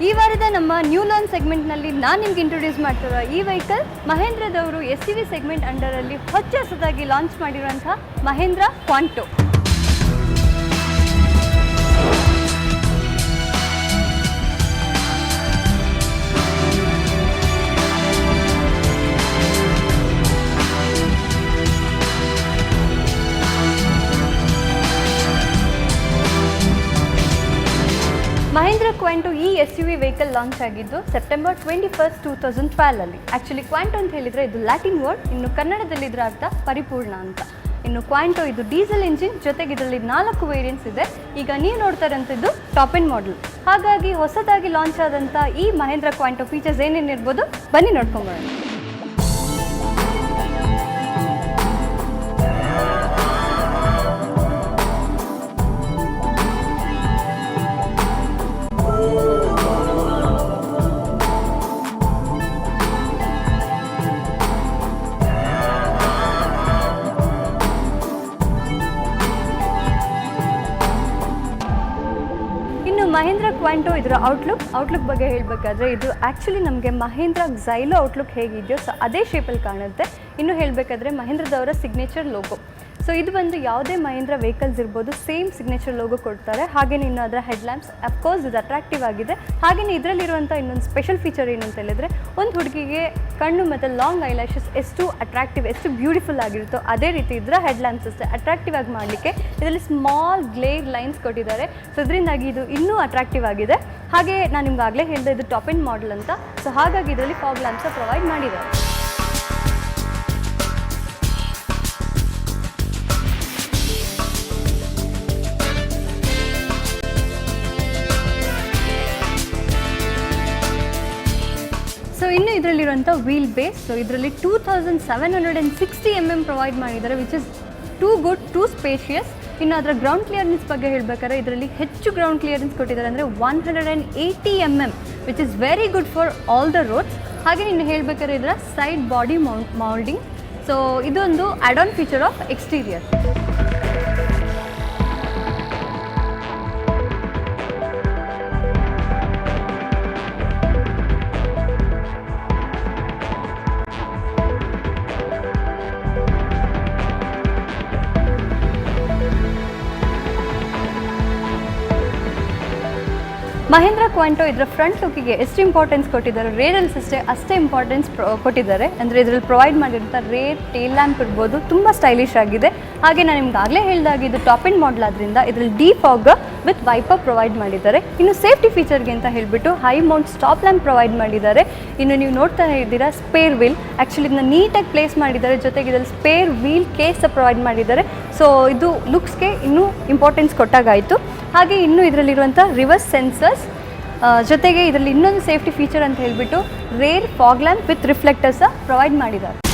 ಈ ವಾರದ ನಮ್ಮ ನ್ಯೂ ಲಾಂಚ್ ಸೆಗ್ಮೆಂಟ್ನಲ್ಲಿ ನಾನು ನಿಮ್ಗೆ ಇಂಟ್ರೊಡ್ಯೂಸ್ ಮಾಡ್ತಿರೋ ಈ ವೆಹಿಕಲ್ ಮಹೇಂದ್ರದವರು SUV ಸೆಗ್ಮೆಂಟ್ ಅಂಡರಲ್ಲಿ ಹೊಸದಾಗಿ ಲಾಂಚ್ ಮಾಡಿರುವಂಥ ಮಹೇಂದ್ರ ಕ್ವಾಂಟೋ. ಮಹೇಂದ್ರ ಕ್ವಾಂಟೋ ಈ SUV ವೆಹಿಕಲ್ ಲಾಂಚ್ ಆಗಿದ್ದು ಸೆಪ್ಟೆಂಬರ್ 21, 2012 ಆ್ಯಕ್ಚುಲಿ ಕ್ವಾಂಟೋ ಅಂತ ಹೇಳಿದರೆ ಇದು ಲ್ಯಾಟಿನ್ ವರ್ಡ್, ಇನ್ನು ಕನ್ನಡದಲ್ಲಿ ಇದರ ಅರ್ಥ ಪರಿಪೂರ್ಣ ಅಂತ. ಇನ್ನು ಕ್ವಾಂಟೋ ಇದು ಡೀಸೆಲ್ ಇಂಜಿನ್ ಜೊತೆಗೆ ಇದರಲ್ಲಿ 4 ವೇರಿಯಂಟ್ಸ್ ಇದೆ. ಈಗ ನೀವು ನೋಡ್ತಾ ಇರೋಂಥದ್ದು ಟಾಪ್ ಎಂಡ್ ಮಾಡೆಲ್. ಹಾಗಾಗಿ ಹೊಸದಾಗಿ ಲಾಂಚ್ ಆದಂಥ ಈ ಮಹೇಂದ್ರ ಕ್ವಾಂಟೋ ಫೀಚರ್ಸ್ ಏನೇನಿರ್ಬೋದು ಬನ್ನಿ ನೋಡ್ಕೊಂಬರೋಣ. ಮಹೇಂದ್ರ ಕ್ವಾಂಟೋ ಇದರ ಔಟ್ಲುಕ್ ಬಗ್ಗೆ ಹೇಳಬೇಕಾದ್ರೆ ಇದು ಆ್ಯಕ್ಚುಲಿ ನಮಗೆ ಮಹೇಂದ್ರ ಝೈಲೋ ಔಟ್ಲುಕ್ ಹೇಗಿದೆಯೋ ಸೊ ಅದೇ ಶೇಪಲ್ಲಿ ಕಾಣುತ್ತೆ. ಇನ್ನು ಹೇಳಬೇಕಾದ್ರೆ ಮಹೇಂದ್ರದವರ ಸಿಗ್ನೇಚರ್ ಲೋಗೋ. ಸೊ ಇದು ಬಂದು ಯಾವುದೇ ಮಹೇಂದ್ರ ವೆಹಿಕಲ್ಸ್ ಇರ್ಬೋದು ಸೇಮ್ ಸಿಗ್ನೇಚರ್ ಲೋಗೋ ಕೊಡ್ತಾರೆ. ಹಾಗೆಯೇ ಇನ್ನು ಅದರ ಹೆಡ್ಲ್ಯಾಂಪ್ಸ್ ಅಫ್ಕೋರ್ಸ್ ಇದು ಅಟ್ರಾಕ್ಟಿವ್ ಆಗಿದೆ. ಹಾಗೆಯೇ ಇದರಲ್ಲಿರುವಂಥ ಇನ್ನೊಂದು ಸ್ಪೆಷಲ್ ಫೀಚರ್ ಏನು ಅಂತ ಹೇಳಿದ್ರೆ ಒಂದು ಹುಡುಗಿಗೆ ಕಣ್ಣು ಮತ್ತು ಲಾಂಗ್ ಐಲ್ಯಾಶಸ್ ಎಷ್ಟು ಅಟ್ರಾಕ್ಟಿವ್ ಎಷ್ಟು ಬ್ಯೂಟಿಫುಲ್ ಆಗಿರುತ್ತೋ ಅದೇ ರೀತಿ ಇದರ ಹೆಡ್ಲ್ಯಾಂಪ್ಸ್ ಅಷ್ಟೇ ಅಟ್ರಾಕ್ಟಿವ್ ಆಗಿ ಮಾಡಲಿಕ್ಕೆ ಇದರಲ್ಲಿ ಸ್ಮಾಲ್ ಗ್ಲೇರ್ ಲೈನ್ಸ್ ಕೊಟ್ಟಿದ್ದಾರೆ. ಸೊ ಇದರಿಂದಾಗಿ ಇದು ಇನ್ನೂ ಅಟ್ರಾಕ್ಟಿವ್ ಆಗಿದೆ. ಹಾಗೆ ನಾನು ನಿಮ್ಗೆ ಆಗಲೇ ಹೇಳಿದೆ ಇದು ಟಾಪ್ ಎಂಡ್ ಮಾಡೆಲ್ ಅಂತ. ಸೊ ಹಾಗಾಗಿ ಇದರಲ್ಲಿ ಫಾಗ್ ಲ್ಯಾಂಪ್ಸ್ ಪ್ರೊವೈಡ್ ಮಾಡಿದ್ದಾರೆ. ಸೊ ಇನ್ನು ಇದರಲ್ಲಿರುವಂಥ ವೀಲ್ ಬೇಸ್. ಸೊ ಇದರಲ್ಲಿ 2760 mm ಪ್ರೊವೈಡ್ ಮಾಡಿದ್ದಾರೆ, which is too good two spacious. ಇನ್ನು ಅದರ ಗ್ರೌಂಡ್ ಕ್ಲಿಯರೆನ್ಸ್ ಬಗ್ಗೆ ಹೇಳಬೇಕಾದ್ರೆ ಇದರಲ್ಲಿ ಹೆಚ್ಚು ಗ್ರೌಂಡ್ ಕ್ಲಿಯರೆನ್ಸ್ ಕೊಟ್ಟಿದ್ದಾರೆ, ಅಂದರೆ 180 mm, which is very good for all the roads. ಹಾಗೆ ಇನ್ನು ಹೇಳಬೇಕಾದ್ರೆ ಇದರ ಸೈಡ್ ಬಾಡಿ ಮೌಲ್ಡಿಂಗ್. ಸೊ ಇದೊಂದು add on feature of exterior. Mahindra Quanto ಇದರ ಫ್ರಂಟ್ ಲುಕ್ಕಿಗೆ ಎಷ್ಟು ಇಂಪಾರ್ಟೆನ್ಸ್ ಕೊಟ್ಟಿದ್ದಾರೆ, ರೇರಲ್ಸ್ ಅಷ್ಟೇ ಇಂಪಾರ್ಟೆನ್ಸ್ ಕೊಟ್ಟಿದ್ದಾರೆ. ಅಂದರೆ ಇದರಲ್ಲಿ ಪ್ರೊವೈಡ್ ಮಾಡಿರೋಂಥ ರೇರ್ ಟೇಲ್ ಲ್ಯಾಂಪ್ ಇರ್ಬೋದು, ತುಂಬ ಸ್ಟೈಲಿಶ್ ಆಗಿದೆ. ಹಾಗೆ ನಾನು ನಿಮ್ಗೆ ಆಗಲೇ ಹೇಳಿದಾಗ ಇದು ಟಾಪ್ ಎಂಡ್ ಮಾಡೆಲ್ ಆದ್ದರಿಂದ ಇದರಲ್ಲಿ ಡಿಫಾಗ್ ವಿತ್ ವೈಪರ್ ಪ್ರೊವೈಡ್ ಮಾಡಿದ್ದಾರೆ. ಇನ್ನು ಸೇಫ್ಟಿ ಫೀಚರ್ಗೆ ಅಂತ ಹೇಳಿಬಿಟ್ಟು high Mount stop lamp provide ಮಾಡಿದ್ದಾರೆ. ಇನ್ನು ನೀವು ನೋಡ್ತಾ ಇದ್ದೀರಾ ಸ್ಪೇರ್ ವೀಲ್, ಆ್ಯಕ್ಚುಲಿ ಇದನ್ನ ನೀಟಾಗಿ ಪ್ಲೇಸ್ ಮಾಡಿದ್ದಾರೆ. ಜೊತೆಗೆ ಇದರಲ್ಲಿ ಸ್ಪೇರ್ ವೀಲ್ ಕೇಸ್ ಪ್ರೊವೈಡ್ ಮಾಡಿದ್ದಾರೆ. ಸೊ ಇದು ಲುಕ್ಸ್ಗೆ ಇನ್ನೂ ಇಂಪಾರ್ಟೆನ್ಸ್ ಕೊಟ್ಟಾಗಾಯಿತು. ಹಾಗೆ ಇನ್ನು ಇದರಲ್ಲಿರುವಂಥ ರಿವರ್ಸ್ ಸೆನ್ಸರ್ಸ್ ಜೊತೆಗೆ ಇದರಲ್ಲಿ ಇನ್ನೊಂದು ಸೇಫ್ಟಿ ಫೀಚರ್ ಅಂತ ಹೇಳಿಬಿಟ್ಟು rear fog lamp with reflectors provide ಮಾಡಿದ್ದಾರೆ.